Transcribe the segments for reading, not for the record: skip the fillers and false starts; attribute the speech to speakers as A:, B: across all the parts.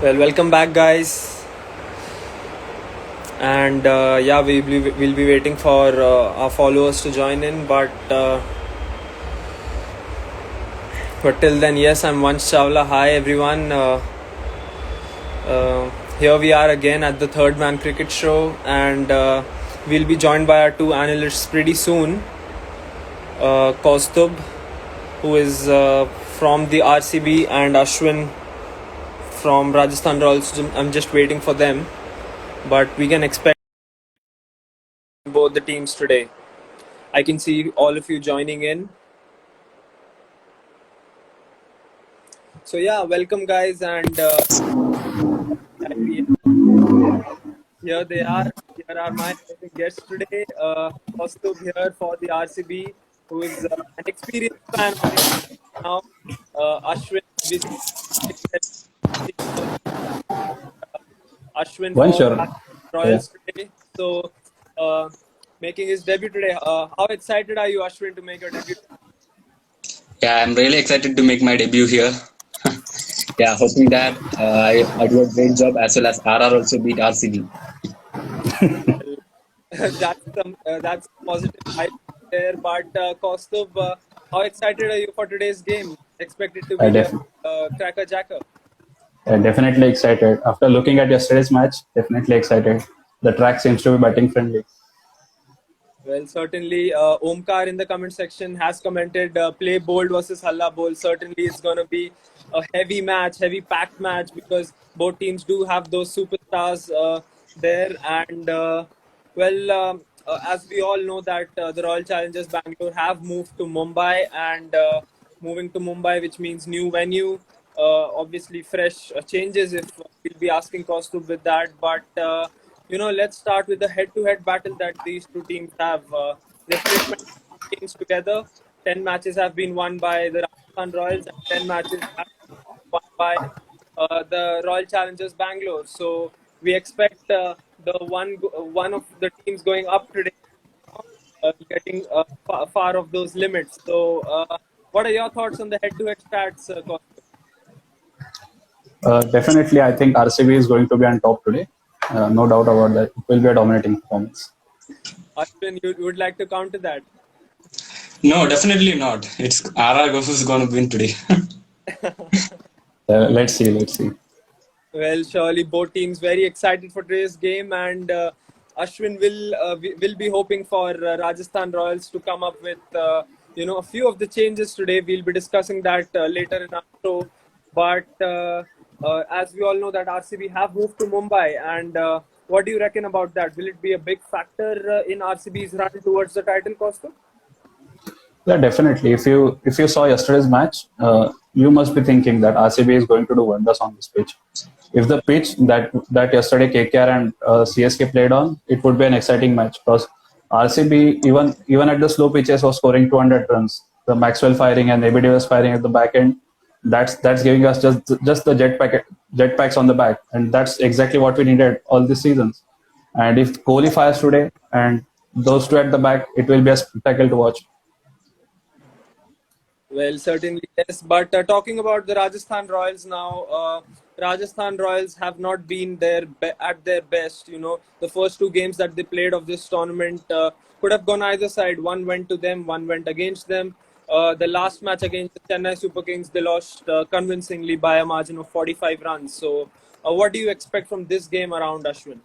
A: Well, welcome back, guys. And yeah, we'll be waiting for our followers to join in. But till then, yes, I'm Vansh Chawla. Hi, everyone. Here we are again at the Third Man Cricket Show, and we'll be joined by our two analysts pretty soon. Kaustubh, who is from the RCB, and Aswin from Rajasthan Royals. I'm just waiting for them, but we can expect both the teams today. I can see all of you joining in. So yeah, welcome guys, and here they are. Here are my guests today. Kaustubh here for the RCB, who is an experienced fan of it now. Ashwin, obviously, Ashwin
B: One
A: for
B: sure. Yeah.
A: Royals today. So making his debut today. How excited are you, Ashwin, to make your debut?
C: Yeah, I'm really excited to make my debut here. Yeah, hoping that I do a great job as well as RR also beat RCB.
A: That's positive hype there. But Kaustubh, how excited are you for today's game? Expect it to
B: I
A: be
B: def-
A: cracker jacker.
B: Definitely excited. After looking at yesterday's match, definitely excited. The track seems to be batting friendly.
A: Well, certainly, Omkar in the comment section has commented Playbold versus HallaBol. Certainly, it's going to be a heavy match, heavy packed match because both teams do have those superstars there. And, as we all know that the Royal Challengers Bangalore have moved to Mumbai and moving to Mumbai, which means new venue. Obviously, fresh changes if we'll be asking Kaustubh with that. But let's start with the head-to-head battle that these two teams have. They've played 20 games together. 10 matches have been won by the Rajasthan Royals, and 10 matches have been won by the Royal Challengers Bangalore. So we expect the one of the teams going up today, getting far of those limits. So, what are your thoughts on the head-to-head stats, Kaustubh?
B: Definitely, I think RCB is going to be on top today. No doubt about that. It will be a dominating performance.
A: Ashwin, you would like to counter that?
C: No, definitely not. It's RR who's going to win today.
B: Let's see. Let's see.
A: Well, surely both teams very excited for today's game, and Ashwin will be hoping for Rajasthan Royals to come up with a few of the changes today. We'll be discussing that later in our show. But as we all know, that RCB have moved to Mumbai, and what do you reckon about that? Will it be a big factor in RCB's run towards the title, Costa?
B: Yeah, definitely. If you saw yesterday's match, you must be thinking that RCB is going to do wonders on this pitch. If the pitch that yesterday KKR and CSK played on, it would be an exciting match because RCB even at the slow pitches was scoring 200 runs. The Maxwell firing and ABD was firing at the back end. That's giving us just the jetpacks on the back, and that's exactly what we needed all these seasons. And if Kohli fires today and those two at the back, it will be a spectacle to watch.
A: Well, certainly yes. But talking about the Rajasthan Royals now, Rajasthan Royals have not been at their best. The first two games that they played of this tournament could have gone either side. One went to them, one went against them. The last match against the Chennai Super Kings, they lost convincingly by a margin of 45 runs. So, what do you expect from this game around, Ashwin?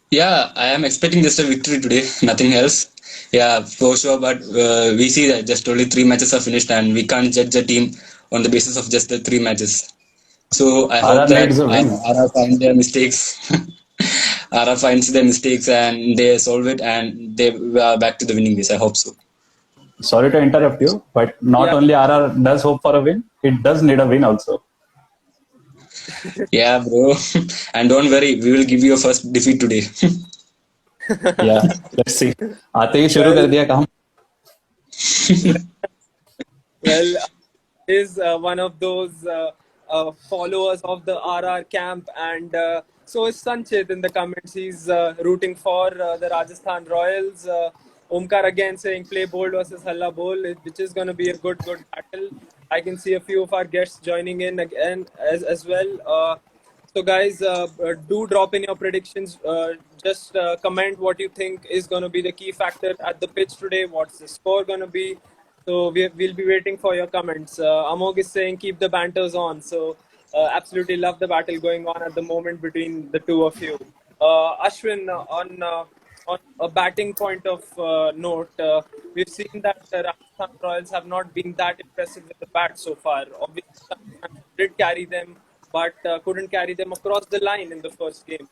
C: Yeah, I am expecting just a victory today, nothing else. Yeah, for sure. But we see that just only 3 matches are finished, and we can't judge a team on the basis of just the 3 matches. So I hope
B: RR
C: that
B: needs a win.
C: RR find their mistakes. RR finds their mistakes and they solve it, and they are back to the winning ways. I hope so.
B: Sorry to interrupt you, but not
A: Yeah,
B: only RR does hope for a win, it does need a win also.
C: Yeah, bro. And don't worry, we will give you a first defeat today.
B: Yeah, let's see. आते ही शुरू कर
A: well,
B: दिया काम.
A: well, is one of those followers of the RR camp, and so is Sanchit in the comments. He's rooting for the Rajasthan Royals. Omkar again saying Playbold versus HallaBol, which is going to be a good battle. I can see a few of our guests joining in again as well. So, guys, do drop in your predictions. Just comment what you think is going to be the key factor at the pitch today. What's the score going to be? So, we'll be waiting for your comments. Amog is saying keep the banters on. So, absolutely love the battle going on at the moment between the two of you. Ashwin, on a batting point of note, we've seen that the Rajasthan Royals have not been that impressive with the bat so far. Obviously, did carry them, but couldn't carry them across the line in the first game.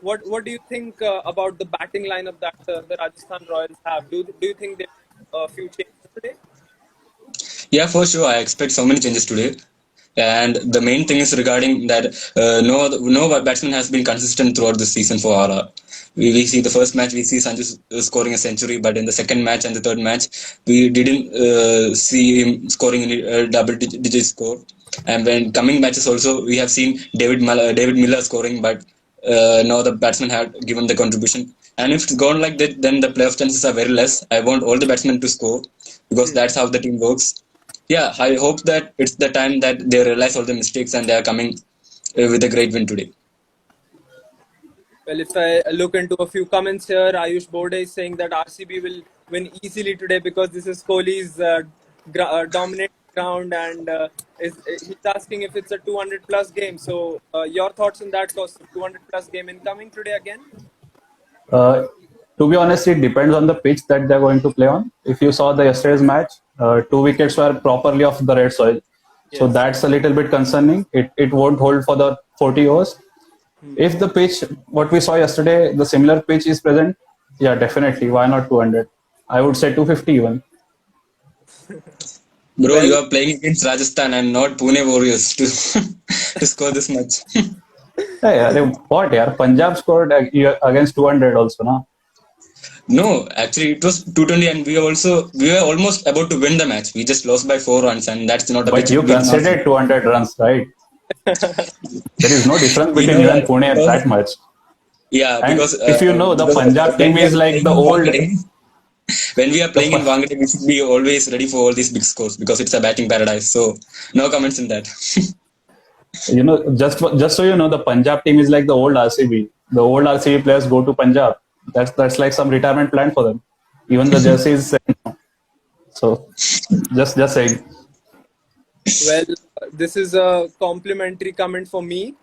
A: What do you think about the batting lineup that the Rajasthan Royals have? Do you think they a few changes today?
C: Yeah, for sure. I expect so many changes today. And the main thing is regarding that no batsman has been consistent throughout the season for RR. We see the first match, we see Sanju scoring a century, but in the second match and the third match, we didn't see him scoring any double-digit score. And when coming matches also, we have seen David Miller scoring, but no the batsman had given the contribution. And if it's gone like that, then the playoff chances are very less. I want all the batsmen to score because that's how the team works. Yeah, I hope that it's the time that they realize all the mistakes and they are coming with a great win today.
A: Well, if I look into a few comments here, Ayush Bode is saying that RCB will win easily today because this is Kohli's dominant ground, and he's asking if it's a 200 plus game. So, your thoughts on that? 200 plus game incoming today again?
B: To be honest, it depends on the pitch that they're going to play on. If you saw the yesterday's match, 2 wickets were properly off the red soil. So
A: Yes.
B: that's a little bit concerning. It won't hold for the 40 overs. If the pitch, what we saw yesterday, the similar pitch is present, yeah, definitely. Why not 200? I would say 250 even.
C: Bro,
A: Well,
C: you are playing against Rajasthan and not Pune Warriors to to score this much.
B: Hey, what, yeah? Punjab scored against 200 also, na?
C: No, actually it was 220 and we were almost about to win the match. We just lost by 4 runs and that's not a
B: But
C: big
B: you
C: big margin.
B: considered 200 runs, right? There is no difference
C: We
B: between
C: know
B: you and
C: that
B: Pune that much.
C: yeah,
B: And
C: because
B: if you know, the Punjab
C: when
B: team
C: we are
B: is like
C: playing
B: the
C: in
B: old.
C: Wankhede, when we are
B: The,
C: playing in Wankhede, we should be always ready for all these big scores because it's a batting paradise. So no comments in that.
B: just so you know, the Punjab team is like the old RCB. The old RCB players go to Punjab. That's like some retirement plan for them. Even the jerseys. So just saying.
A: well, this is a complimentary comment for me,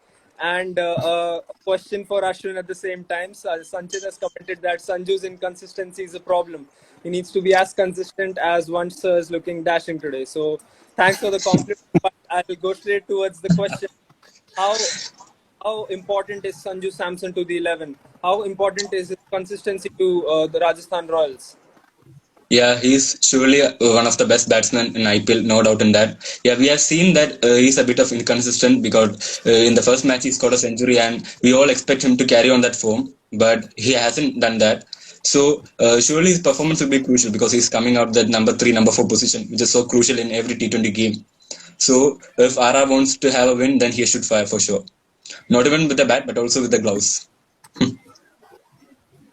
A: and a question for Ashwin at the same time. Sanchit has commented that Sanju's inconsistency is a problem. He needs to be as consistent as Vansh sir is looking dashing today. So, thanks for the compliment. But I'll go straight towards the question: How how important is Sanju Samson to the 11? How important is his consistency to the Rajasthan Royals?
C: Yeah, he's surely one of the best batsmen in IPL, no doubt in that. Yeah, we have seen that he's a bit of inconsistent because in the first match he scored a century and we all expect him to carry on that form, but he hasn't done that. So surely his performance will be crucial because he's coming out that number 3, number 4 position, which is so crucial in every T20 game. So if RR wants to have a win, then he should fire for sure. Not even with the bat, but also with the gloves.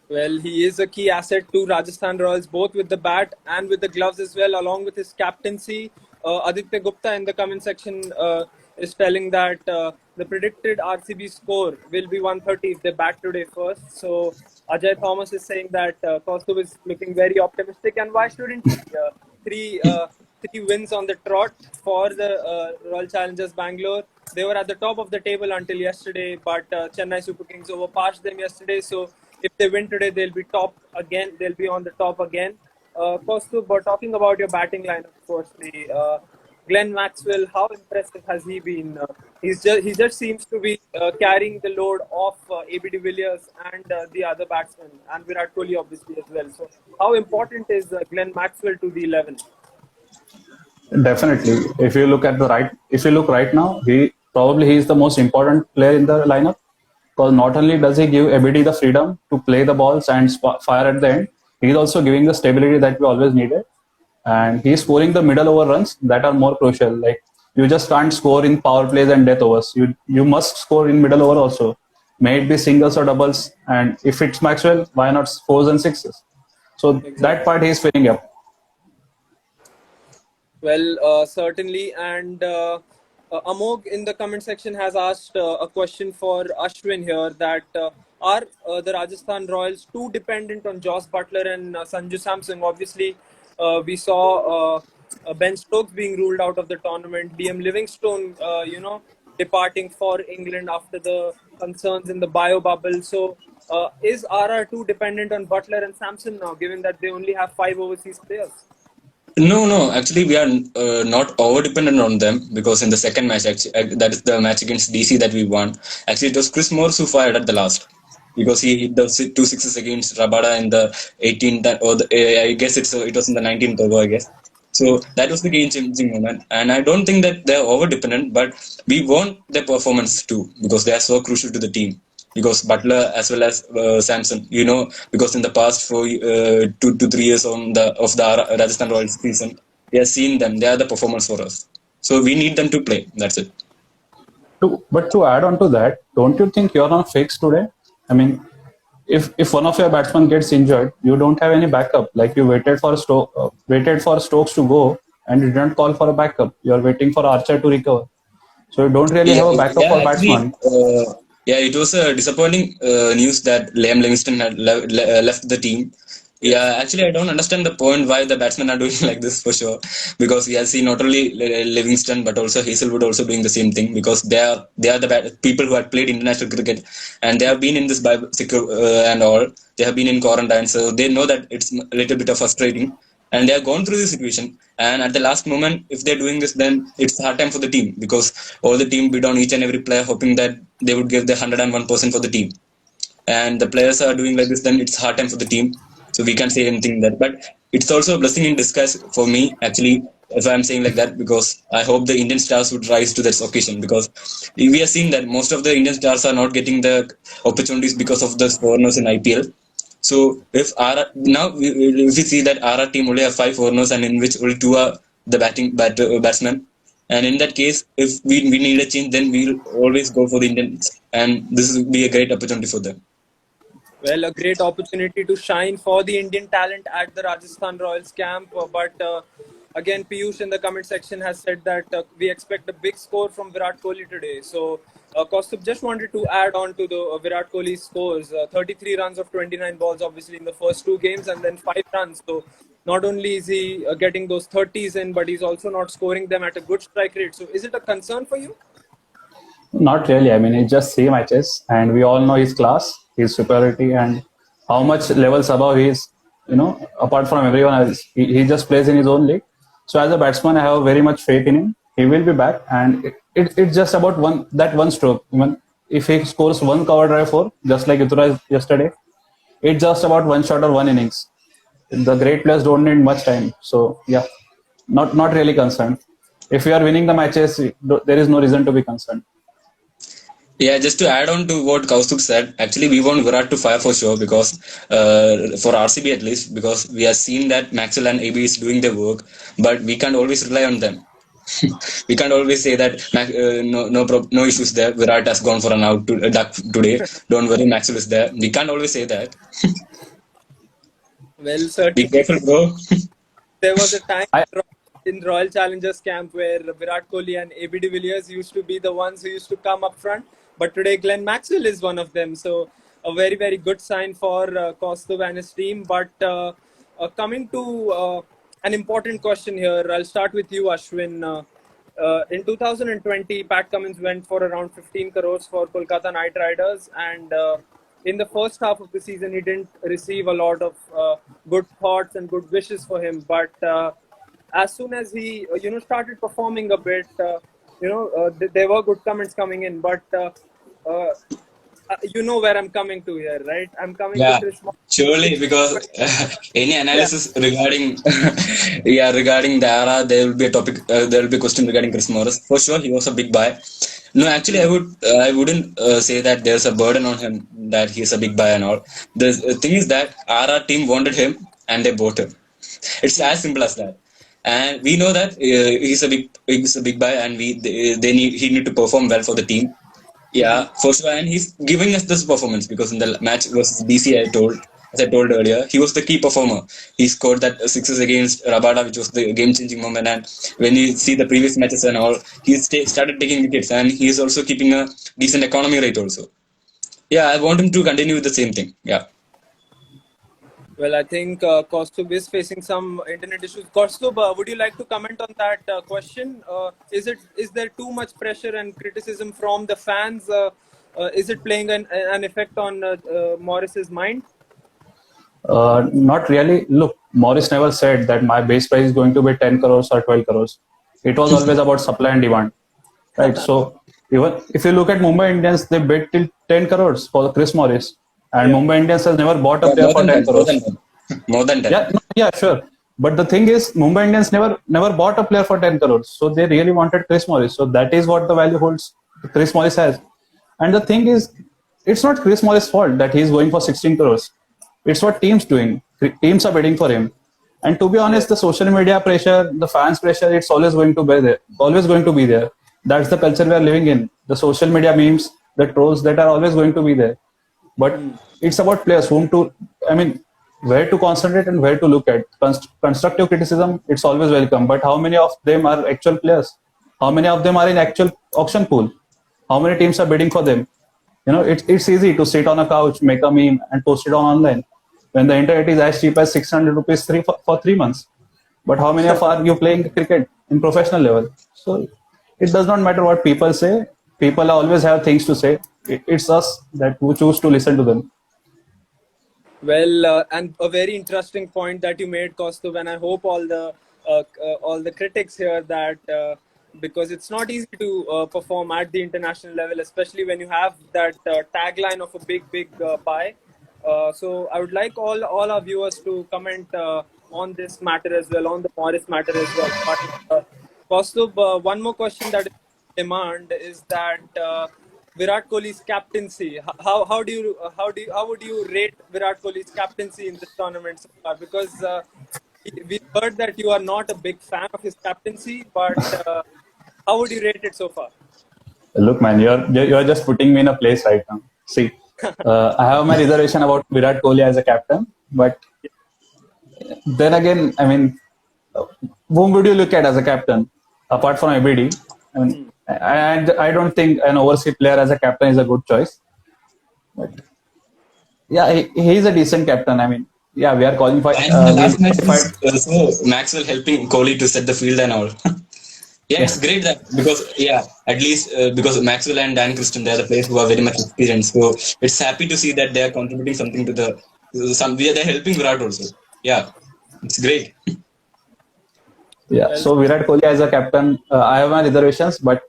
A: Well, he is a key asset to Rajasthan Royals, both with the bat and with the gloves as well, along with his captaincy. Aditya Gupta in the comment section is telling that the predicted RCB score will be 130 if they bat today first. So Ajay Thomas is saying that Kaustubh is looking very optimistic, and why shouldn't he? Three three wins on the trot for the Royal Challengers Bangalore. They were at the top of the table until yesterday, but Chennai Super Kings overpassed them yesterday. So if they win today, they'll be top again. They'll be on the top again. Kaustubh, but talking about your batting lineup, firstly, Glenn Maxwell, how impressive has he been? He just seems to be carrying the load of AB de Villiers and the other batsmen, and Virat Kohli obviously as well. So, how important is Glenn Maxwell to the 11?
B: Definitely. If you look right now, he is the most important player in the lineup because not only does he give ABD the freedom to play the balls and fire at the end, he's also giving the stability that we always needed, and he's scoring the middle over runs that are more crucial. Like you just can't score in power plays and death overs. You must score in middle over also. May it be singles or doubles, and if it's Maxwell, why not fours and sixes? So that
A: Exactly.
B: part he's filling up.
A: Well, certainly, and Amog in the comment section has asked a question for Ashwin here that are the Rajasthan Royals too dependent on Joss Butler and Sanju Samson? Obviously, we saw Ben Stokes being ruled out of the tournament, BM Livingstone, departing for England after the concerns in the bio bubble. So, is RR too dependent on Butler and Samson now, given that they only have 5 overseas players?
C: No. Actually, we are not over dependent on them because in the second match, actually, that is the match against DC that we won. Actually, it was Chris Morris who fired at the last because he hit the 2 sixes against Rabada in the 18th or I guess it was in the 19th over, I guess. So that was the game-changing moment, and I don't think that they're over-dependent, but we want their performance too because they are so crucial to the team. Because Butler as well as Samson, because in the past for 2 to 3 years of the Rajasthan Royals season, we have seen them. They are the performers for us, so we need them to play. That's it.
B: But to add on to that, don't you think you're on fix today? I mean, if one of your batsmen gets injured, you don't have any backup. Like you waited for Stokes to go, and you didn't call for a backup. You're waiting for Archer to recover, so you don't really have a backup for
C: Actually,
B: batsman.
C: it was a disappointing news that Liam Livingston had left the team. Yeah, actually, I don't understand the point why the batsmen are doing like this for sure. Because we have seen not only Livingston but also Hazelwood also doing the same thing because they are the people who have played international cricket and they have been in this and all. They have been in quarantine, so they know that it's a little bit of frustrating. And they have gone through this situation. And at the last moment, if they're doing this, then it's hard time for the team because all the team bid on each and every player, hoping that they would give the 101% for the team. And the players are doing like this, then it's hard time for the team. So we can't say anything that. But it's also a blessing in disguise for me, actually, if I'm saying like that, because I hope the Indian stars would rise to this occasion. Because we have seen that most of the Indian stars are not getting the opportunities because of the foreigners in IPL. So if if we see that our team only have 5 foreigners and in which only 2 are the batsmen, and in that case, if we need a change, then we'll always go for the Indians, and this will be a great opportunity for them.
A: Well, a great opportunity to shine for the Indian talent at the Rajasthan Royals camp. But again, Piyush in the comment section has said that we expect a big score from Virat Kohli today. So, Kaustubh, just wanted to add on to the Virat Kohli scores. 33 runs of 29 balls, obviously, in the first 2 games, and then 5 runs. So, not only is he getting those 30s in, but he's also not scoring them at a good strike rate. So, is it a concern for you?
B: Not really. I mean, it's just 3 matches, and we all know his class, his superiority, and how much levels above he is. Apart from everyone else, he just plays in his own league. So as a batsman, I have very much faith in him. He will be back, and it's just about one stroke. Even if he scores one cover drive for, just like Yutraj yesterday, it's just about one shot or one innings. The great players don't need much time. So yeah, not really concerned. If we are winning the matches, there is no reason to be concerned.
C: Yeah, just to add on to what Kaustubh said, actually we want Virat to fire for sure because for RCB at least, because we have seen that Maxwell and AB is doing their work, but we can't always rely on them. We can't always say that no issues there. Virat has gone for an out duck today. Don't worry, Maxwell is there. We can't always say that.
A: Well,
C: Be
A: certainly.
C: careful, bro.
A: There was a time
B: I,
A: in Royal Challengers camp where Virat Kohli and AB de Villiers used to be the ones who used to come up front. But today, Glenn Maxwell is one of them. So, a very, very good sign for Kaustubh and his team. But coming to an important question here, I'll start with you, Ashwin. In 2020, Pat Cummins went for around 15 crores for Kolkata Knight Riders. And in the first half of the season, he didn't receive a lot of good thoughts and good wishes for him. But as soon as he, started performing a bit, there were good comments coming in. But you know where I'm coming to here, right? I'm coming
C: Yeah,
A: to Chris.
C: surely because any analysis regarding regarding the era, there will be a topic, there will be a question regarding Chris Morris. For sure, he was a big buy. No, actually, I wouldn't say that there's a burden on him that he's a big buy and all. The thing is that our team wanted him and they bought him. It's as simple as that. And we know that he's a big buy, and he need to perform well for the team. Yeah, for sure, and he's giving us this performance because in the match versus DC, I told as I told earlier, he was the key performer. He scored that sixes against Rabada, which was the game-changing moment. And when you see the previous matches and all, he started taking wickets, and he is also keeping a decent economy rate also. Yeah, I want him to continue with the same thing. Yeah.
A: Well, I think Kaustubh is facing some internet issues. Kaustubh, would you like to comment on that question? Is there too much pressure and criticism from the fans? Is it playing an effect on Morris's mind?
B: Not really. Look, Morris never said that my base price is going to be 10 crores or 12 crores. It was always about supply and demand, right? So even if you look at Mumbai Indians, they bid till 10 crores for Chris Morris, and
A: Yeah.
B: Mumbai Indians has never bought a
C: Yeah,
B: player for 10
C: more than
B: crores.
C: 10. More than 10.
B: Yeah, no, yeah, sure. But the thing is, Mumbai Indians never bought a player for 10 crores. So they really wanted Chris Morris. So that is what the value holds Chris Morris has. And the thing is, it's not Chris Morris' fault that he's going for 16 crores. It's what teams doing. Teams are bidding for him. And to be honest, the social media pressure, the fans pressure, it's always going to be there. Always going to be there. That's the culture we are living in. The social media memes, the trolls that are always going to be there. But it's about players where to concentrate and where to look at. Constructive criticism, it's always welcome. But how many of them are actual players? How many of them are in actual auction pool? How many teams are bidding for them? It's easy to sit on a couch, make a meme, and post it online when the internet is as cheap as 600 rupees for 3 months. But how many of you playing cricket in professional level? So it does not matter what people say. People always have things to say. It's us that who choose to listen to them.
A: Well, and a very interesting point that you made, Kaustubh, and I hope all the critics here that because it's not easy to perform at the international level, especially when you have that tagline of a big pie. So I would like all our viewers to comment on this matter as well, on the Morris matter as well. But Kaustubh, one more question that is in demand is that Virat Kohli's captaincy. How would you rate Virat Kohli's captaincy in this tournament so far? Because we heard that you are not a big fan of his captaincy, but how would you rate it so far?
B: Look, man, you're just putting me in a place right now. See, I have my reservation about Virat Kohli as a captain, but then again, whom would you look at as a captain apart from ABD? I don't think an overseas player as a captain is a good choice. But yeah, he's a decent captain. Yeah, we are calling for.
C: And in the
B: We
C: last match,
B: qualified.
C: also Maxwell helping Kohli to set the field and all. Yeah, it's great that because at least because Maxwell and Dan Christian, they are the players who are very much experienced. So it's happy to see that they are contributing something to they're helping Virat also. Yeah, it's great.
B: Yeah,
A: Well,
B: so Virat Kohli as a captain, I have my reservations, but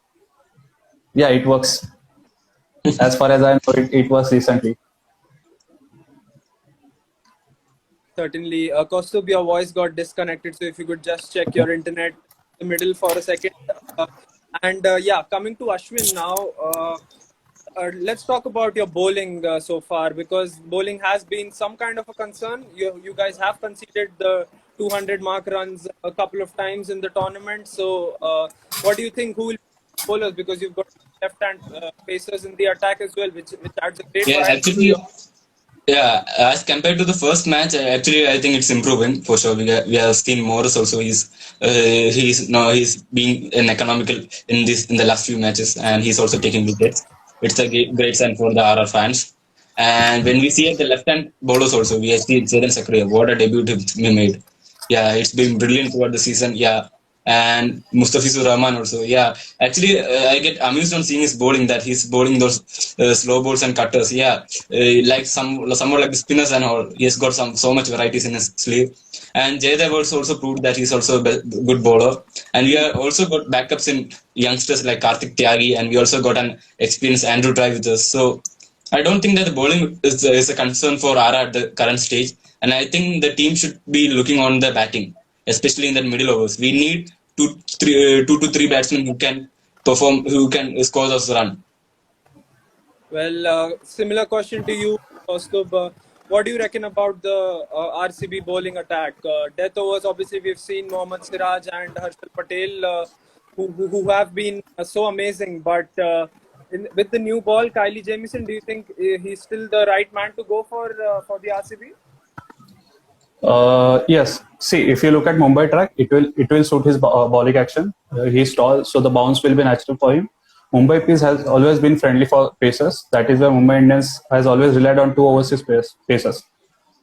B: yeah, it works. As far as I know, it works recently.
A: certainly. Kaustubh, your voice got disconnected, so if you could just check your internet in the middle for a second. And yeah, coming to Aswin now. Let's talk about your bowling so far, because bowling has been some kind of a concern. You guys have conceded the 200 mark runs a couple of times in the tournament. So what do you think? Who will be bowlers? Because you've got left-hand pacers in the attack as well, which adds a great
C: Yeah,
A: variety to
C: actually,
A: your.
C: yeah. As compared to the first match, actually, I think it's improving for sure. We have seen Morris also. He's being an economical in the last few matches, and he's also taking wickets. It's a great sign for the RR fans. And when we see at the left hand bowlers also, we have seen Jaden Sakriya. What a debut he made. Yeah, it's been brilliant throughout the season. Yeah, and Mustafizur Rahman also. Yeah, actually, I get amused on seeing his bowling, that he's bowling those slow balls and cutters. Yeah, like somewhat like the spinners and all. He has got so much varieties in his sleeve. And Jaydev also proved that he's also a good bowler. And we have also got backups in youngsters like Karthik Tyagi, and we also got an experienced Andrew Try with us. So I don't think that the bowling is a concern for RR at the current stage. And I think the team should be looking on the batting, especially in the middle overs. We need two to three batsmen who can perform, who can score us run.
A: Well, similar question to you, Kaustubh. What do you reckon about the RCB bowling attack? Death overs, obviously, we've seen Mohammad Siraj and Harshal Patel, who have been so amazing. But with the new ball, Kylie Jamieson, do you think he's still the right man to go for the RCB?
B: Yes. See, if you look at Mumbai track, it will suit his bowling action. He's tall, so the bounce will be natural for him. Mumbai pitch has always been friendly for pacers. That is why Mumbai Indians has always relied on two overseas pacers.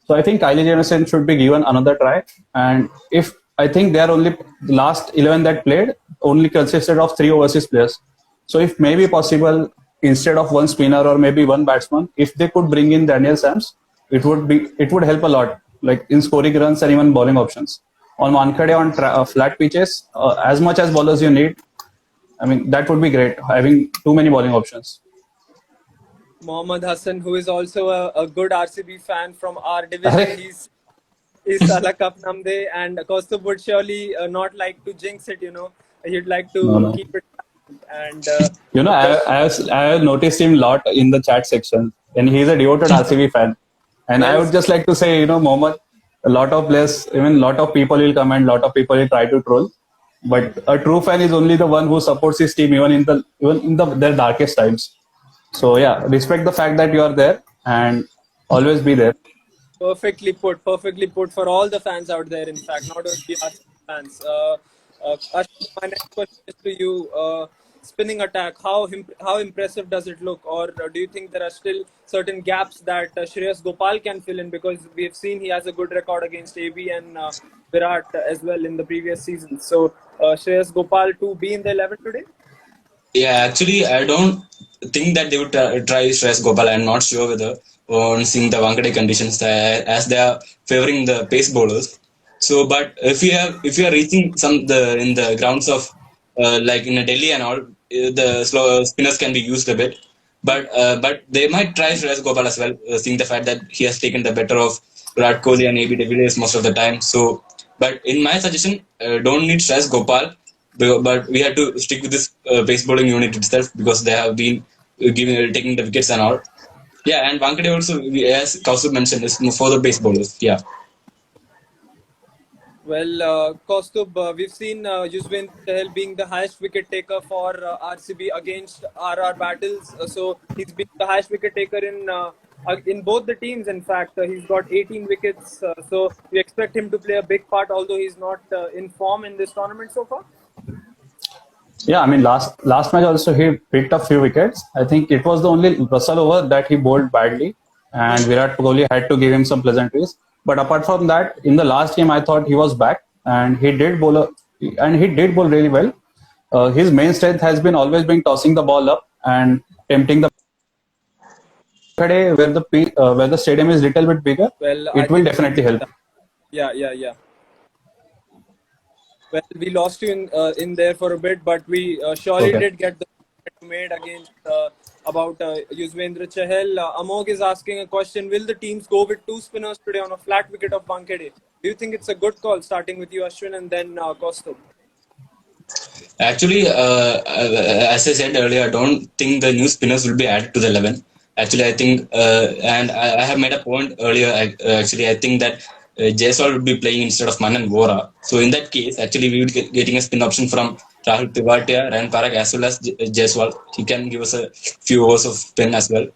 B: So I think Kylie Jamison should be given another try. And if I think they are only the last 11 that played only consisted of three overseas players. So if maybe possible, instead of one spinner or maybe one batsman, if they could bring in Daniel Sams, it would help a lot, like in scoring runs and even bowling options. On Wankhede on flat pitches, as much as bowlers you need, I mean that would be great having too many bowling options.
A: Mohammad Hassan, who is also a good RCB fan from our division, he's Salah Cup Namde, and Kaustubh would surely not like to jinx it. He'd like
B: No,
A: to
B: no.
A: keep it. And
B: I have noticed him a lot in the chat section, and he's a devoted RCB fan. And I
A: Well,
B: would just like to say, Mohammed, a lot of players, even a lot of people will comment, a lot of people will try to troll. But a true fan is only the one who supports his team even in their darkest times. So yeah, respect the fact that you are there and always be there.
A: perfectly put for all the fans out there. In fact, not only RCB fans. Ashwin, my next question is to you. Spinning attack, how impressive does it look, or do you think there are still certain gaps that Shreyas Gopal can fill in? Because we have seen he has a good record against AB and Virat as well in the previous season. So Shreyas Gopal to be in the 11 today?
C: Yeah, actually, I don't think that they would try Shreyas Gopal. I'm not sure whether on seeing the Wankhede conditions as they are favoring the pace bowlers. So, but if you are reaching the in the grounds of like in Delhi and all, the slow spinners can be used a bit. But they might try Shreyas Gopal as well, seeing the fact that he has taken the better of Virat Kohli and AB de Villiers most of the time. So, but in my suggestion, don't need Shreyas Gopal, but we have to stick with this pace bowling unit itself because they have been taking the wickets and all. Yeah, and Wankhede also, as Kaustubh mentioned, is for the pace bowlers. Yeah.
A: Well, Kaustubh, we've seen Yuzvendra Chahal being the highest wicket taker for RCB against RR battles. So he's been the highest wicket taker in both the teams. In fact, he's got 18 wickets. So we expect him to play a big part, although he's not in form in this tournament so far.
B: Yeah, I mean last match also he picked up few wickets. I think it was the only Russell over that he bowled badly, and Virat Kohli had to give him some pleasantries. But apart from that, in the last game, I thought he was back and he did bowl really well. His main strength has been always been tossing the ball up and tempting the today where the stadium is little bit bigger.
A: Well, I
B: It will
A: think
B: definitely help.
A: yeah. Well, we lost you in there for a bit, but we surely
B: Okay.
A: did get the point you made against about Yuzvendra Chahal. Amog is asking a question: will the teams go with two spinners today on a flat wicket of Wankhede? Do you think it's a good call, starting with you, Aswin, and then Kaustubh?
C: Actually, as I said earlier, I don't think the new spinners will be added to the 11. Actually, I think, and I have made a point earlier. Actually, I think that Jaiswal would be playing instead of Manan Vora. So in that case, actually, we would getting a spin option from Rahul Tivatia, Ryan Parak, as well as Jaiswal. He can give us a few overs of spin as well.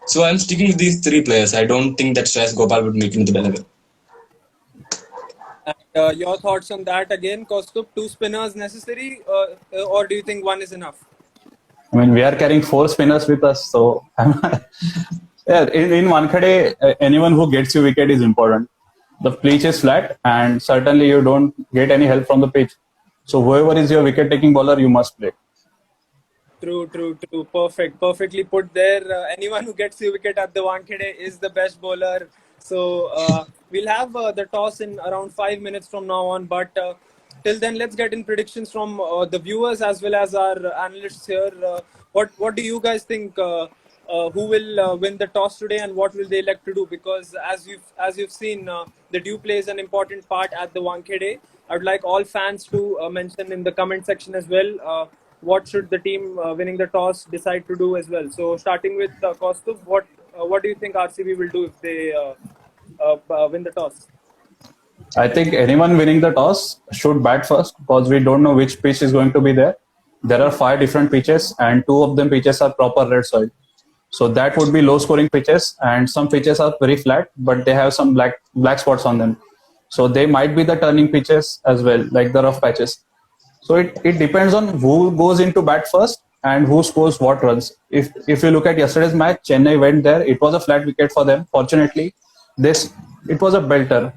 C: So I'm sticking with these three players. I don't think that Shreyas Gopal would make it into the 11.
A: And your thoughts on that again, Kaustubh? Two spinners necessary, or do you think one is enough?
B: I mean, we are carrying four spinners with us, so yeah. In Wankhede, anyone who gets you wicket is important. The pitch is flat, and certainly you don't get any help from the pitch. So whoever is your wicket-taking bowler, you must play.
A: True. Perfectly put there. Anyone who gets the wicket at the Wankhede is the best bowler. So we'll have the toss in around 5 minutes from now on. But till then, let's get in predictions from the viewers as well as our analysts here. What do you guys think? Who will win the toss today, and what will they elect to do? Because as you've seen, the dew plays an important part at the Wankhede. I would like all fans to mention in the comment section as well. What should the team winning the toss decide to do as well? So starting with Kaustubh, what do you think RCB will do if they win the toss?
B: I think anyone winning the toss should bat first because we don't know which pitch is going to be there. There are 5 different pitches, and 2 of them pitches are proper red soil. So that would be low-scoring pitches, and some pitches are very flat, but they have some black spots on them. So they might be the turning pitches as well, like the rough patches. So it depends on who goes into bat first and who scores what runs. If you look at yesterday's match, Chennai went there. It was a flat wicket for them. Fortunately, this it was a belter.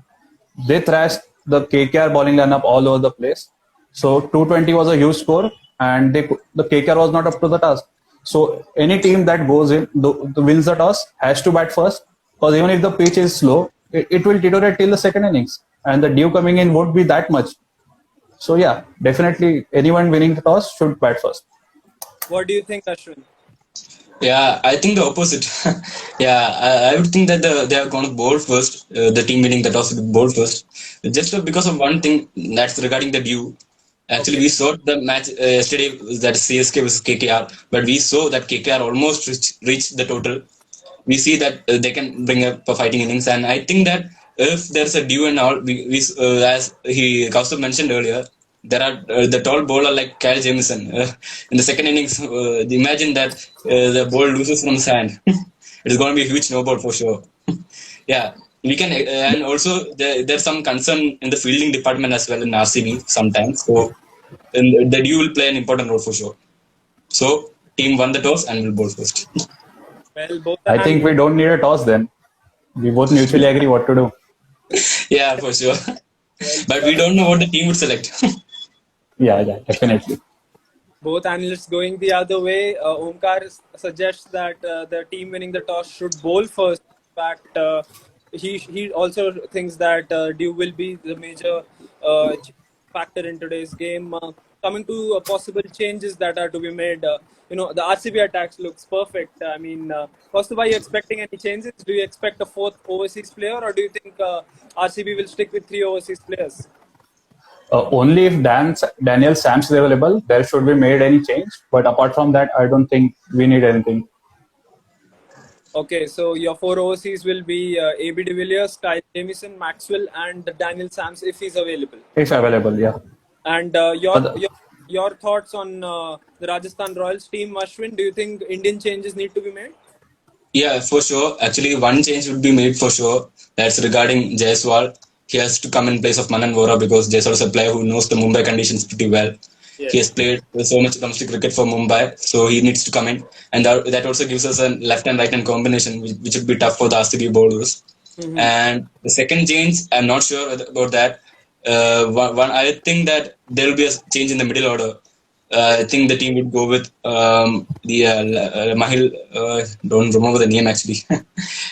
B: They thrashed the KKR bowling lineup all over the place. So 220 was a huge score, and the KKR was not up to the task. So any team that goes in, the wins the toss, has to bat first, because even if the pitch is slow, it will deteriorate till the second innings, and the dew coming in won't be that much. So yeah, definitely anyone winning the toss should bat first.
A: What do you think, Ashwin?
C: Yeah, I think the opposite. Yeah, I would think that they are going to bowl first. The team winning the toss would bowl first, just because of one thing that's regarding the due. Actually,
A: Okay.
C: we saw the match yesterday, that CSK versus KKR, but we saw that KKR almost reached the total. We see that they can bring up a fighting innings, and I think that if there's a due and all, as Kaustubh mentioned earlier, there are the tall bowler like Kyle Jamieson in the second innings. Imagine that the ball loses from his hand. It's going to be a huge snowball for sure. Yeah, we can, and also there's some concern in the fielding department as well in RCB sometimes. So the due will play an important role for sure. So team won the toss and will bowl first.
A: Well, both the
B: I
A: hands.
B: think we don't need a toss then. We both mutually agree what to do.
C: Yeah, for sure. But we don't know what the team would select.
B: Yeah, definitely.
A: Both analysts going the other way. Omkar suggests that the team winning the toss should bowl first. In fact, he also thinks that dew will be the major factor in today's game. Coming to possible changes that are to be made, the RCB attacks looks perfect. I mean, Kaustubh, are you expecting any changes? Do you expect a fourth overseas player, or do you think RCB will stick with 3 overseas players?
B: Only if Daniel Sams is available, there should be made any change. But apart from that, I don't think we need anything.
A: Okay, so your 4 overseas will be AB de Villiers, Kyle Jamieson, Maxwell, and Daniel Sams if he's available.
B: If available, yeah.
A: And
B: But
A: your thoughts on the Rajasthan Royals team, Ashwin? Do you think Indian changes need to be made?
C: Yeah, for sure. Actually, one change would be made for sure. That's regarding Jaiswal. He has to come in place of Manan Vora because Jaiswal is a player who knows the Mumbai conditions pretty well. He has
A: Yes.
C: played so much domestic cricket for Mumbai, so he needs to come in. And that also gives us a left and right hand combination, which would be tough for the RCB bowlers.
A: Mm-hmm.
C: And the second change, I'm not sure about that. I think that there will be a change in the middle order. I think the team would go with Mahil. Don't remember the name actually.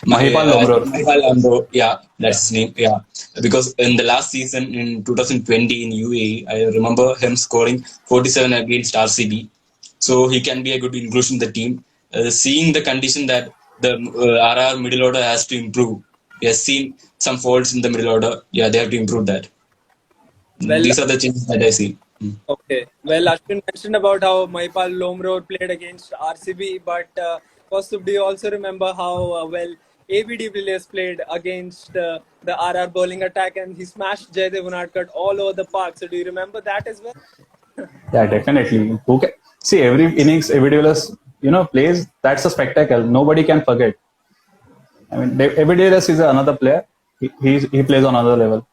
B: Mahipal Lomror.
C: Mahipal Lomror. Yeah, that's his name. Yeah, because in the last season in 2020 in UAE, I remember him scoring 47 against RCB. So he can be a good inclusion in the team. Seeing the condition that the RR middle order has to improve, we have seen some faults in the middle order. Yeah, they have to improve that.
A: Well,
C: These are the changes that I see.
A: okay. Well, Ashwin mentioned about how Mahipal Lomror played against RCB, but Kaustubh, do you also remember how well AB de Villiers played against the RR bowling attack and he smashed Jaydev Unadkat all over the park? So do you remember that as well?
B: Yeah, definitely. See, every innings, every plays. That's a spectacle. Nobody can forget. I mean, every is another player. He plays on another level.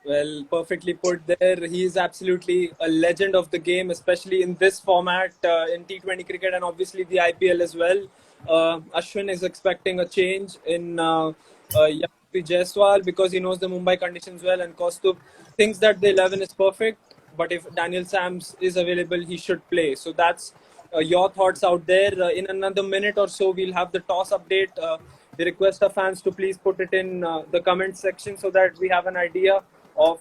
A: Well, perfectly put there. He is absolutely a legend of the game, especially in this format in T20 cricket and obviously the IPL as well. Ashwin is expecting a change in Yashasvi Jaiswal because he knows the Mumbai conditions well, and Kaustubh thinks that the 11 is perfect. But if Daniel Sams is available, he should play. So that's your thoughts out there. In another minute or so, we'll have the toss update. We request our fans to please put it in the comment section so that we have an idea of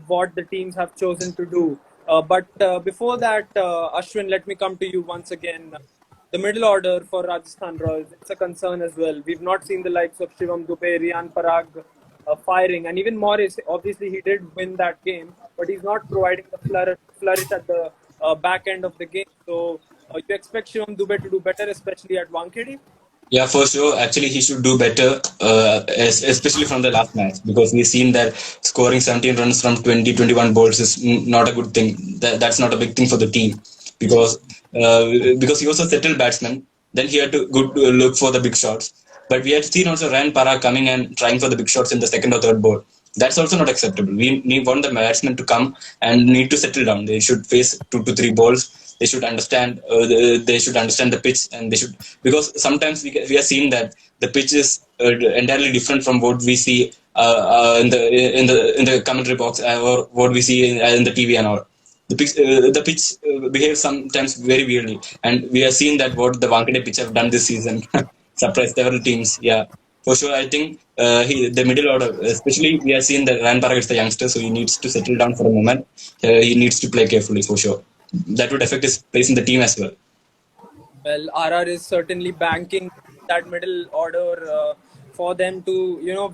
A: what the teams have chosen to do. But before that, Ashwin, let me come to you once again. The middle order for Rajasthan Royals, it's a concern as well. We've not seen the likes of Shivam Dube, Riyan Parag firing, and even Morris. Obviously, he did win that game, but he's not providing the flourish at the back end of the game. So you expect Shivam Dube to do better, especially at Wankhede?
C: Yeah, for sure. Actually, he should do better, especially from the last match, because we've seen that scoring 17 runs from 21 balls is not a good thing. That's not a big thing for the team, because he was a settled batsman. Then he had to look for the big shots. But we had seen also Ryan Parag coming and trying for the big shots in the second or third ball. That's also not acceptable. We want the batsmen to come and need to settle down. They should face 2 to 3 balls. They should understand. They should understand the pitch, and they should, because sometimes we are seeing that the pitch is entirely different from what we see in the commentary box, or what we see in the TV and all. The pitch behaves sometimes very weirdly, and we have seen that what the Wankhede pitch have done this season. Surprised several teams. Yeah, for sure. I think the middle order, especially we have seen that Ryan Parag is the youngster, so he needs to settle down for a moment. He needs to play carefully for sure. That would affect his place in the team as well.
A: Well, RR is certainly banking that middle order for them to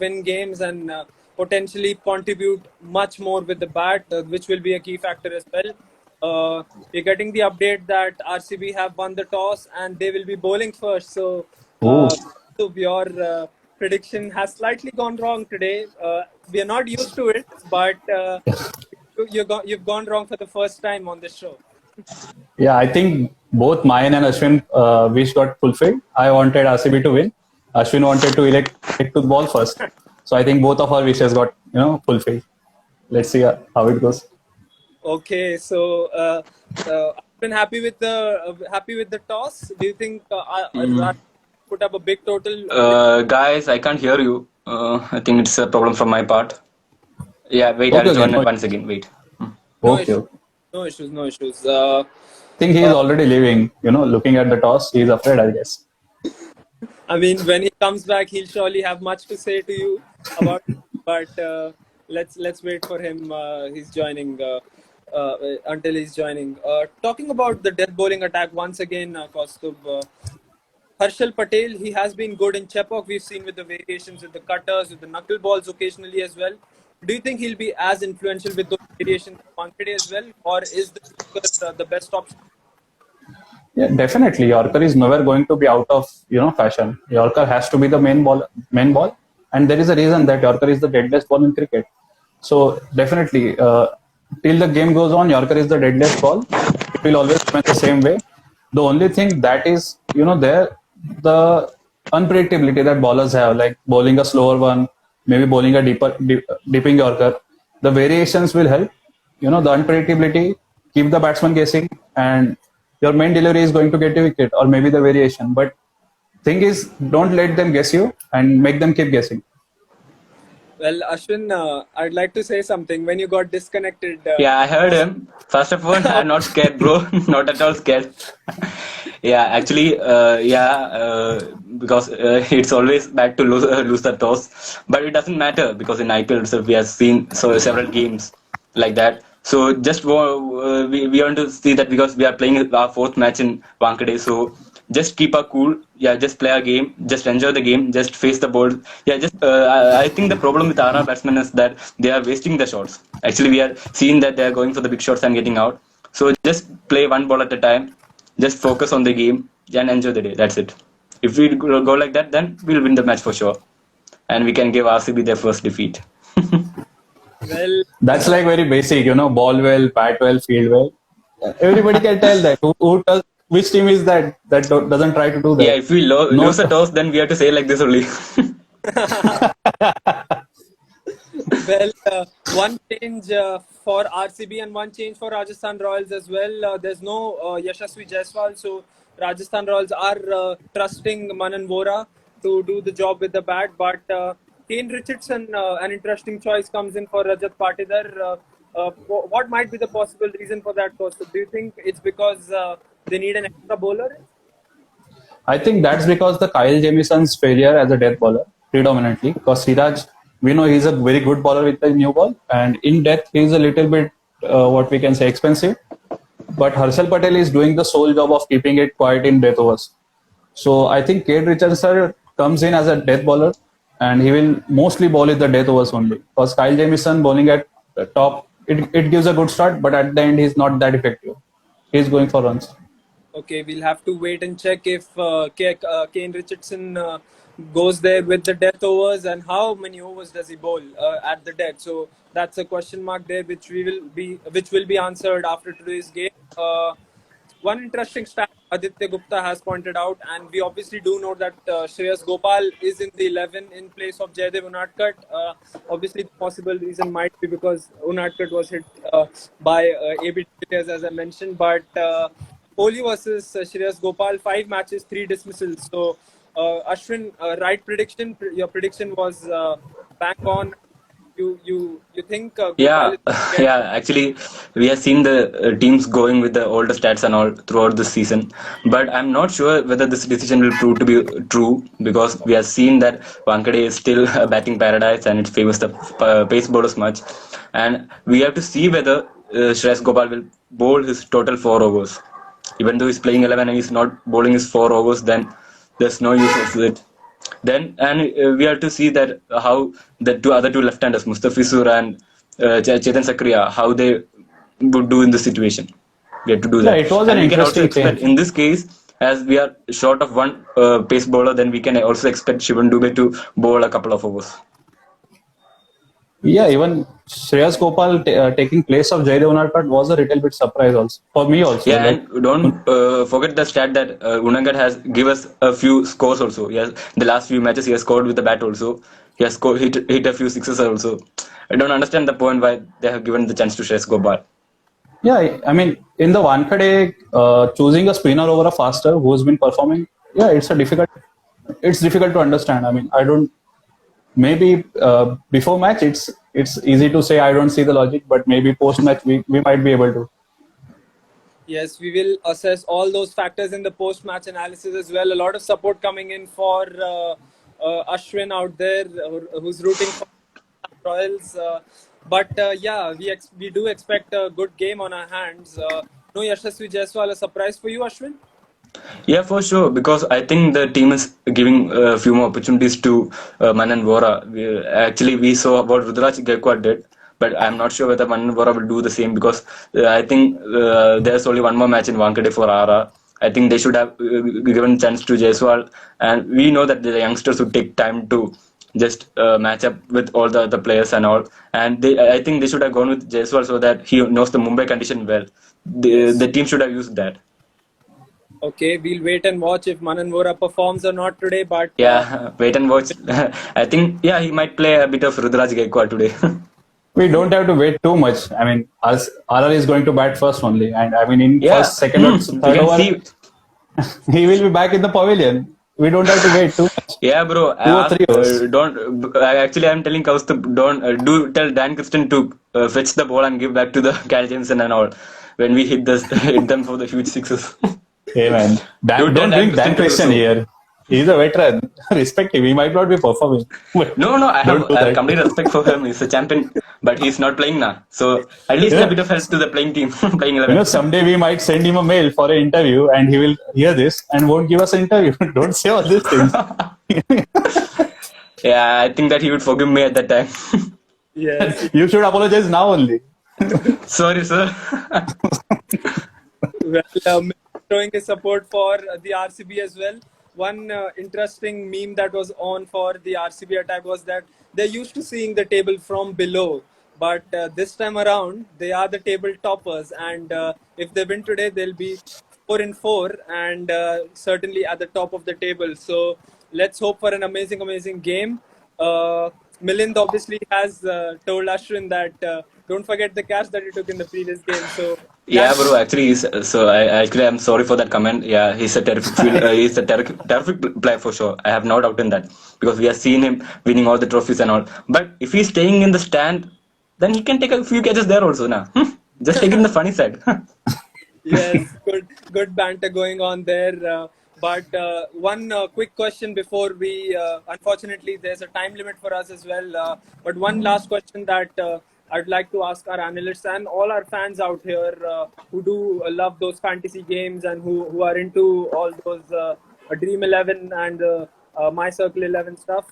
A: win games and potentially contribute much more with the bat, which will be a key factor as well. We're getting the update that RCB have won the toss and they will be bowling first. So,
B: Oh,
A: so your prediction has slightly gone wrong today. We are not used to it, but you've gone wrong for the first time on this show.
B: yeah, I think both mine and Aswin wish got fulfilled. I wanted RCB to win. Ashwin wanted to elect to the ball first. So I think both of our wishes got fulfilled. Let's see how it goes.
A: Okay, so I've been happy with the toss. Do you think Raj put up a big total?
C: Guys, I can't hear you. I think it's a problem from my part. Yeah, wait,
B: Okay,
C: I'll
B: okay.
C: join
B: No,
C: once again. Wait.
A: No
B: okay,
A: issues,
B: okay.
A: no issues, no issues.
B: I think he is already leaving. Looking at the toss, he is afraid, I guess.
A: I mean, when he comes back, he'll surely have much to say to you about it. But let's wait for him. He's joining until he's joining. Talking about the death bowling attack once again, Kaustubh, Harshal Patel, he has been good in Chepauk. We've seen with the variations, with the cutters, with the knuckle balls occasionally as well. Do you think he'll be as influential with those variations in Wankhede as well, or is the Yorker the best option?
B: Yeah, definitely. Yorker is never going to be out of fashion. Yorker has to be the main ball, and there is a reason that Yorker is the deadliest ball in cricket. So definitely, till the game goes on, Yorker is the deadliest ball. It will always remain the same way. The only thing that is there, the unpredictability that bowlers have, like bowling a slower one, maybe bowling a deeping Yorker. The variations will help. The unpredictability keep the batsman guessing, and your main delivery is going to get a wicket or maybe the variation. But thing is, don't let them guess you and make them keep guessing.
C: Well,
A: Ashwin, I'd like to say something. When you got disconnected,
C: yeah, I heard him. First of all, I'm not scared, bro. Not at all scared. Yeah, actually, because it's always bad to lose the toss, but it doesn't matter because in IPL itself we have seen several games like that. So just we want to see that because we are playing our fourth match in Wankhede. So just keep our cool. Yeah, just play our game. Just enjoy the game. Just face the ball. Yeah, just I think the problem with our batsmen is that they are wasting the shots. Actually, we are seeing that they are going for the big shots and getting out. So just play one ball at a time. Just focus on the game and enjoy the day. That's it. If we go like that, then we'll win the match for sure, and we can give RCB their first defeat.
A: well,
B: That's like very basic, ball well, bat well, field well. Everybody can tell that. Who does, which team is that doesn't try to do that?
C: Yeah, if we
B: No,
C: lose the toss, then we have to say like this only.
A: well, one change for RCB and one change for Rajasthan Royals as well. There's no Yashasvi Jaiswal, so Rajasthan Royals are trusting Manan Vora to do the job with the bat. But Kane Richardson, an interesting choice, comes in for Rajat Patidar. What might be the possible reason for that, Kaustubh? Do you think it's because they need an extra bowler?
B: I think that's because the Kyle Jamison's failure as a death bowler predominantly. Because Siraj, we know he's a very good bowler with the new ball, and in death he's a little bit what we can say expensive. But Harshal Patel is doing the sole job of keeping it quiet in death overs. So I think Kate Richardson comes in as a death bowler, and he will mostly bowl in the death overs only. Because Kyle Jamieson bowling at the top, it gives a good start, but at the end he's not that effective. He's going for runs.
A: Okay, we'll have to wait and check if Kane Richardson goes there with the death overs and how many overs does he bowl at the death. So that's a question mark there, which will be answered after today's game. one interesting stat Aditya Gupta has pointed out, and we obviously do know that Shreyas Gopal is in the 11 in place of Jaydev Unadkat. Obviously, the possible reason might be because Unadkat was hit by AB de Villiers, as I mentioned. But Kohli versus Shreyas Gopal, 5 matches, 3 dismissals. So, Ashwin, right prediction? Your prediction was bang on. You think Gopal
C: Yeah,
A: is going to get.
C: yeah. Actually, we have seen the teams going with the older stats and all throughout this season, but I'm not sure whether this decision will prove to be true because we have seen that Wankhede is still a batting paradise and it favors the pace bowlers much, and we have to see whether Shreyas Gopal will bowl his total 4 overs. Even though he's playing 11 and he's not bowling his 4 overs, then there's no use of it. Then and we have to see that how the other two left-handers, Mustafizur and Chetan Sakriya, how they would do in this situation. We have to do
B: Yeah,
C: that,
B: it was an
C: and we can also
B: interesting
C: expect
B: change.
C: in this case, as we are short of one pace bowler, then we can also expect Shivan Dube to bowl a couple of overs.
B: Yeah,
A: Yes.
B: even Shreyas Gopal taking place of Jaydev Unadkat was a little bit surprise also for me also.
C: Yeah,
B: Like,
C: and don't forget the stat that Unangat has give us a few scores also. Yes, the last few matches he has scored with the bat also. He has hit a few sixes also. I don't understand the point why they have given the chance to Shreyas Gopal.
B: yeah, I mean, in the Wankhede, choosing a spinner over a faster who's been performing, yeah, it's difficult to understand. I mean, I don't. Maybe before match, it's easy to say I don't see the logic, but maybe post match we might be able to.
A: Yes, we will assess all those factors in the post-match analysis as well. A lot of support coming in for Ashwin out there, who's rooting for Royals. But yeah, we do expect a good game on our hands. No Yashasvi Jaiswal, a surprise for you, Ashwin?
C: Yeah, for sure. Because I think the team is giving a few more opportunities to Manan Vora. We saw what Rudraj Gaikwad did, but I'm not sure whether Manan Vora will do the same because I think there's only one more match in Wankhede for RR. I think they should have given chance to Jaiswal, and we know that the youngsters would take time to just match up with all the other players and all. And I think they should have gone with Jaiswal so that he knows the Mumbai condition well. The
A: Yes.
C: team should have used that.
A: Okay, we'll wait and watch if Manan Vora performs or not today. But
C: Yeah, wait and watch. I think, yeah, he might play a bit of Rudraj Gaikwad today.
B: We don't have to wait too much. I mean, us RR is going to bat first only, and I mean, in
C: Yeah,
B: first, second, or
C: we
B: third
C: can
B: over,
C: see.
B: he will be back in the pavilion. We don't have to wait too much,
C: Yeah, bro. I
B: 2 or 3 hours.
C: don't. Actually, I'm telling Kaustubh, don't do tell Dan Christian to fetch the ball and give back to the Cal Jameson and all when we hit this hit them for the huge sixes.
B: Hey man,
C: Do tell
B: don't
C: Dan
B: bring Dan
C: Christian to do
B: Christian
C: so.
B: here. He's a veteran. Respect him. He might not be performing, but
C: No, no,
B: don't do
C: I have
B: that.
C: complete respect for him. He's a champion, but he's not playing now. So at least
B: You
C: a
B: know,
C: bit of help to the playing team, playing 11.
B: someday we might send him a mail for an interview, and he will hear this and won't give us an interview. Don't say all these things.
C: Yeah, I think that he would forgive me at that time.
A: yes,
B: You should apologize now only.
C: Sorry, sir.
A: well, showing his support for the RCB as well. One interesting meme that was on for the RCB attack was that they're used to seeing the table from below, but this time around they are the table toppers, and if they win today, they'll be 4-4 and certainly at the top of the table. So let's hope for an amazing, amazing game. Milind obviously has told Ashwin that don't forget the cash that he took in the previous game. So
C: Yeah,
A: that
C: bro. Actually, I'm sorry for that comment. Yeah, he's a terrific field. He's a terrific player for sure. I have no doubt in that because we have seen him winning all the trophies and all. But if he's staying in the stand, then he can take a few catches there also now. Just take it in the funny side.
A: yes, good banter going on there. But one quick question before we, unfortunately, there's a time limit for us as well. But one last question that I'd like to ask our analysts and all our fans out here who do love those fantasy games and who are into all those Dream 11 and My Circle 11 stuff.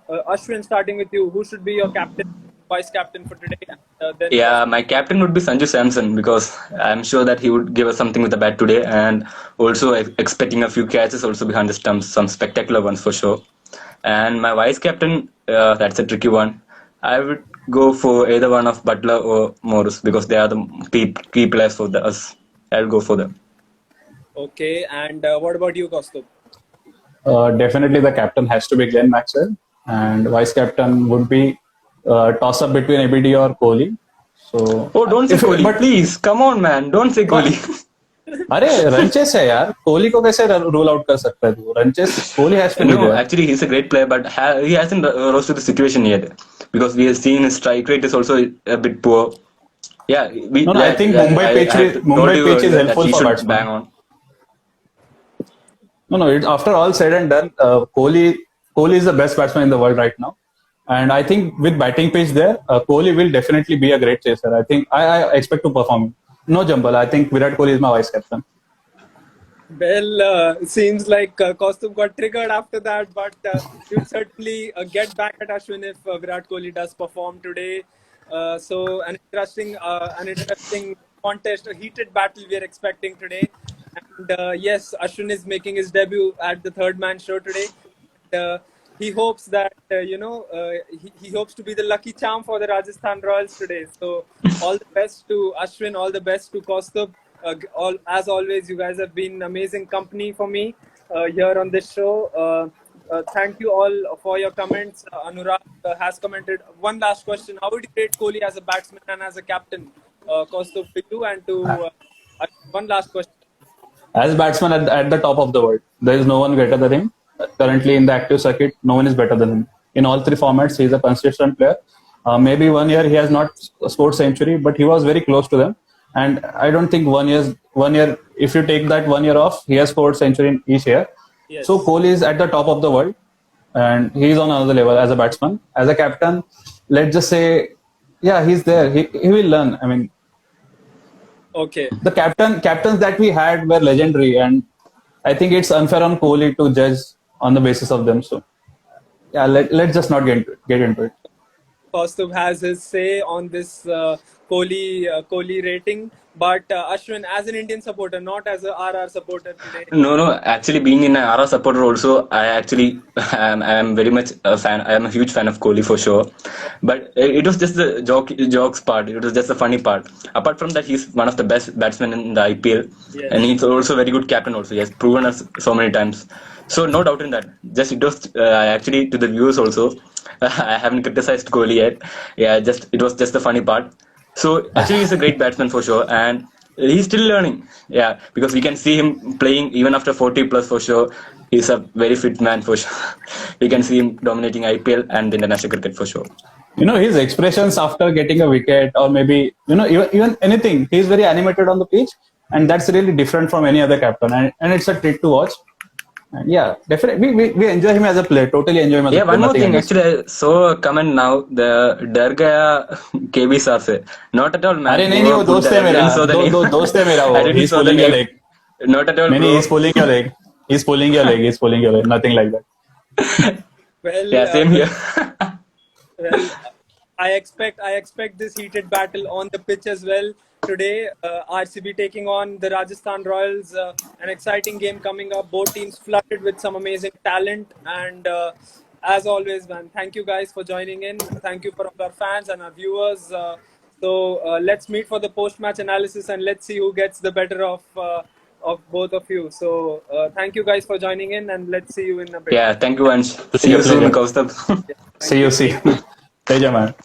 A: Ashwin, starting with you, who should be your captain, vice captain for today? And, then
C: Yeah, my captain would be Sanju Samson because I'm sure that he would give us something with the bat today, and also expecting a few catches also behind the stumps, some spectacular ones for sure. And my vice captain, that's a tricky one. I would go for either one of Butler or Morris because they are the key players for us. I'll go for them.
A: Okay, and what about you, Kaustubh?
B: Definitely, the captain has to be Glenn Maxwell, and vice captain would be toss up between ABD or Kohli. So,
C: Oh, don't say
B: if
C: Kohli,
B: but
C: please. Come on, man. Don't say Kohli.
B: अरे रनचेस है यार, कोहली को कैसे rule out कर सकता है तू? Run chase, Kohli has to be
C: No,
B: there.
C: actually, he's a great player, but he hasn't rose to the situation yet because we have seen his strike rate is also a bit poor. Yeah,
B: No, I think
C: I have told
B: Mumbai
C: you
B: pitch is
C: earlier that
B: helpful
C: he
B: for
C: should bang
B: batsmen.
C: on.
B: No, after all said and done, Kohli is the best batsman in the world right now. And I think with batting pitch there, Kohli will definitely be a great chaser. I think I expect to perform. No jumble. I think Virat Kohli is my vice captain.
A: Well, it seems like Kaustubh got triggered after that, but you'll certainly get back at Aswin if Virat Kohli does perform today. So an interesting contest, a heated battle we are expecting today. And yes, Ashwin is making his debut at the Third Man Show today. And, he hopes that he hopes to be the lucky charm for the Rajasthan Royals today. So all the best to Ashwin, all the best to Kaustubh. As always, you guys have been amazing company for me here on this show. Thank you all for your comments. Anurag has commented. One last question: how would you rate Kohli as a batsman and as a captain? Kaustubh, to you, and to one last question.
B: As batsman at the top of the world, there is no one greater than him. Currently in the active circuit, no one is better than him. In all three formats, he is a consistent player. Maybe 1 year he has not scored century, but he was very close to them. And I don't think 1 year, if you take that 1 year off, he has scored century in each year.
A: Yes.
B: So Kohli is at the top of the world, and he is on another level as a batsman. As a captain, let's just say, yeah, he's there. He will learn. I mean,
A: Okay.
B: the captains that we had were legendary, and I think it's unfair on Kohli to judge on the basis of them. So, yeah, let's just not get into it.
A: Kaustubh has his say on this Kohli rating. But Ashwin, as an Indian supporter, not as a RR supporter today.
C: No. Actually, being in an RR supporter also, I am very much a fan. I am a huge fan of Kohli for sure. But it was just the jokes part. It was just the funny part. Apart from that, he's one of the best batsmen in the IPL,
A: Yes.
C: and he's also very good captain. Also, he has proven us so many times. So no doubt in that. Just it was actually to the viewers also. I haven't criticized Kohli yet. Yeah, it was just the funny part. So actually, he's a great batsman for sure, and he's still learning. Yeah, because we can see him playing even after 40 plus for sure. He's a very fit man for sure. We can see him dominating IPL and the international cricket for sure.
B: His expressions after getting a wicket, or maybe even anything, he's very animated on the pitch, and that's really different from any other captain, and it's a treat to watch. And yeah, definitely we enjoy him as a player. Totally enjoy him as a player.
C: Yeah, one more
B: Nothing
C: thing.
B: against
C: Actually, I saw a comment now. The डर गया KB sir से. Not at all, man.
B: अरे नहीं वो दोस्त है मेरा, दोस्त है मेरा वो.
C: I didn't
B: He's
C: saw the
B: pulling your
C: name.
B: leg.
C: Not at all,
B: नहीं,
C: bro.
B: he's pulling your leg. He's pulling your leg. He's pulling your leg. Nothing like that.
A: Well,
C: Yeah, same here.
A: well, I expect this heated battle on the pitch as well today. RCB taking on the Rajasthan Royals. An exciting game coming up. Both teams flooded with some amazing talent. And as always, man, thank you guys for joining in. Thank you for all our fans and our viewers. So let's meet for the post-match analysis and let's see who gets the better of both of you. So thank you guys for joining in, and let's see you in a bit.
C: Yeah, thank you, Vansh. See you soon, Kaustubh.
B: See you. Pleasure, man.